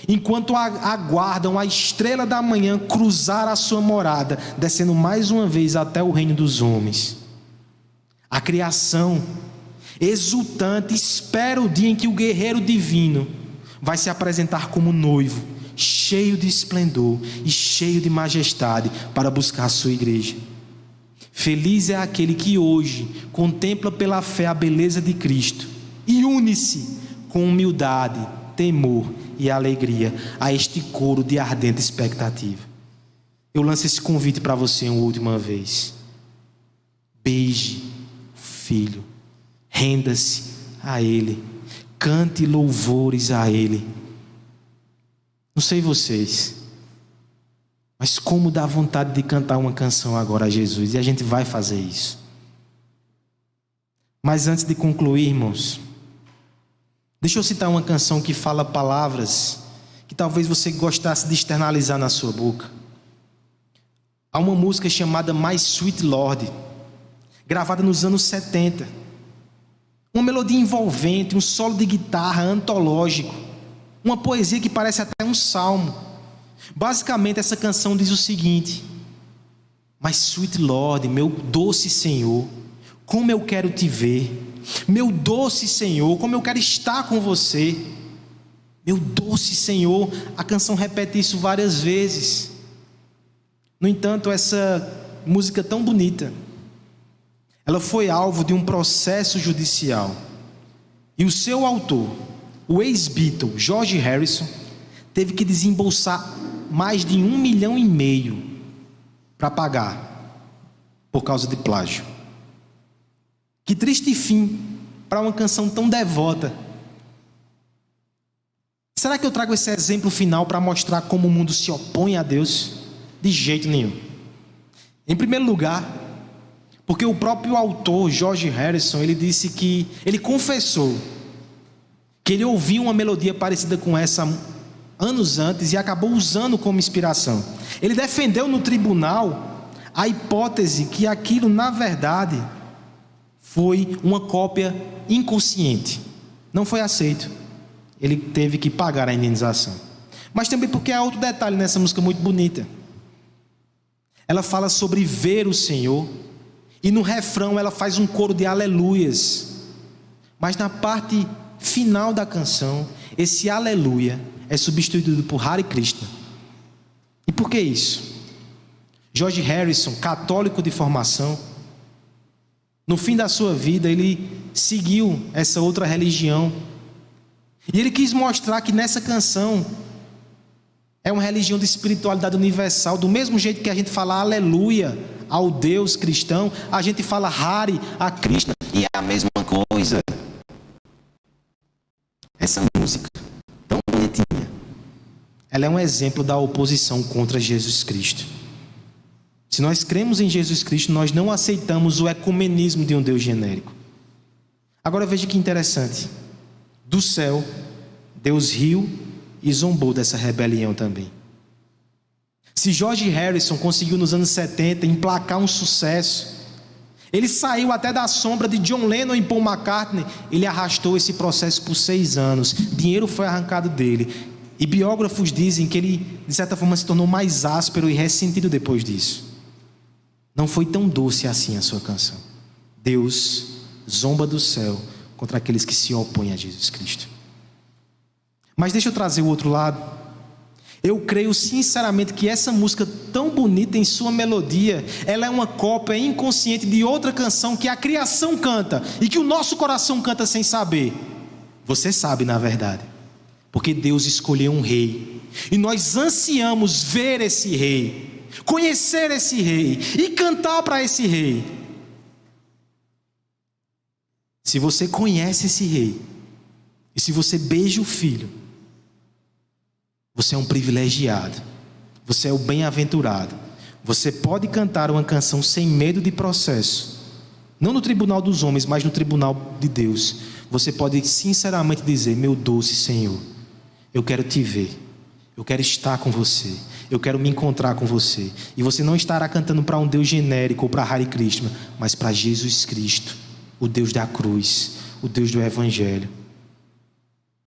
A: enquanto aguardam a estrela da manhã cruzar a sua morada, descendo mais uma vez até o reino dos homens. A criação, exultante, espera o dia em que o guerreiro divino vai se apresentar como noivo, cheio de esplendor e cheio de majestade, para buscar a sua igreja. Feliz é aquele que hoje contempla pela fé a beleza de Cristo e une-se com humildade, temor e alegria a este coro de ardente expectativa. Eu lanço esse convite para você uma última vez. Beije o Filho, renda-se a Ele, cante louvores a Ele. Não sei vocês, mas como dá vontade de cantar uma canção agora a Jesus, e a gente vai fazer isso. Mas antes de concluir, irmãos, deixa eu citar uma canção que fala palavras que talvez você gostasse de externalizar na sua boca. Há uma música chamada My Sweet Lord, gravada nos anos 70. Uma melodia envolvente, um solo de guitarra antológico, uma poesia que parece até um salmo. Basicamente essa canção diz o seguinte: My Sweet Lord, meu doce Senhor, como eu quero te ver. Meu doce Senhor, como eu quero estar com você. Meu doce Senhor. A canção repete isso várias vezes. No entanto, essa música tão bonita, ela foi alvo de um processo judicial, e o seu autor, o ex-Beatle George Harrison, teve que desembolsar mais de 1,5 milhão para pagar por causa de plágio. Que triste fim para uma canção tão devota. Será que eu trago esse exemplo final para mostrar como o mundo se opõe a Deus? De jeito nenhum. Em primeiro lugar, porque o próprio autor George Harrison, ele disse que ele confessou que ele ouviu uma melodia parecida com essa anos antes e acabou usando como inspiração. Ele defendeu no tribunal a hipótese que aquilo, na verdade, foi uma cópia inconsciente. Não foi aceito. Ele teve que pagar a indenização. Mas também porque há outro detalhe nessa música muito bonita. Ela fala sobre ver o Senhor, e no refrão ela faz um coro de aleluias. Mas na parte final da canção, esse aleluia é substituído por Hare Krishna. E por que isso? George Harrison, católico de formação, no fim da sua vida ele seguiu essa outra religião, e ele quis mostrar que nessa canção é uma religião de espiritualidade universal. Do mesmo jeito que a gente fala aleluia ao Deus cristão, a gente fala Hare a Krishna, e é a mesma coisa. Essa música tão bonitinha, ela é um exemplo da oposição contra Jesus Cristo. Se nós cremos em Jesus Cristo, nós não aceitamos o ecumenismo de um Deus genérico. Agora veja que interessante. Do céu, Deus riu e zombou dessa rebelião também. Se George Harrison conseguiu nos anos 70 emplacar um sucesso, ele saiu até da sombra de John Lennon e Paul McCartney, ele arrastou esse processo por 6 anos, dinheiro foi arrancado dele, e biógrafos dizem que ele, de certa forma, se tornou mais áspero e ressentido depois disso. Não foi tão doce assim a sua canção. Deus zomba do céu contra aqueles que se opõem a Jesus Cristo. Mas deixa eu trazer o outro lado. Eu creio sinceramente que essa música tão bonita em sua melodia, ela é uma cópia inconsciente de outra canção que a criação canta e que o nosso coração canta sem saber. Você sabe, na verdade, porque Deus escolheu um rei, e nós ansiamos ver esse rei, conhecer esse rei e cantar para esse rei. Se você conhece esse rei, e se você beija o Filho, Você é um privilegiado. Você é o bem-aventurado. Você pode cantar uma canção sem medo de processo. Não no tribunal dos homens, mas no tribunal de Deus. Você pode sinceramente dizer: meu doce Senhor, eu quero te ver. Eu quero estar com você. Eu quero me encontrar com você. E você não estará cantando para um Deus genérico ou para Hare Krishna, mas para Jesus Cristo, o Deus da cruz, o Deus do Evangelho.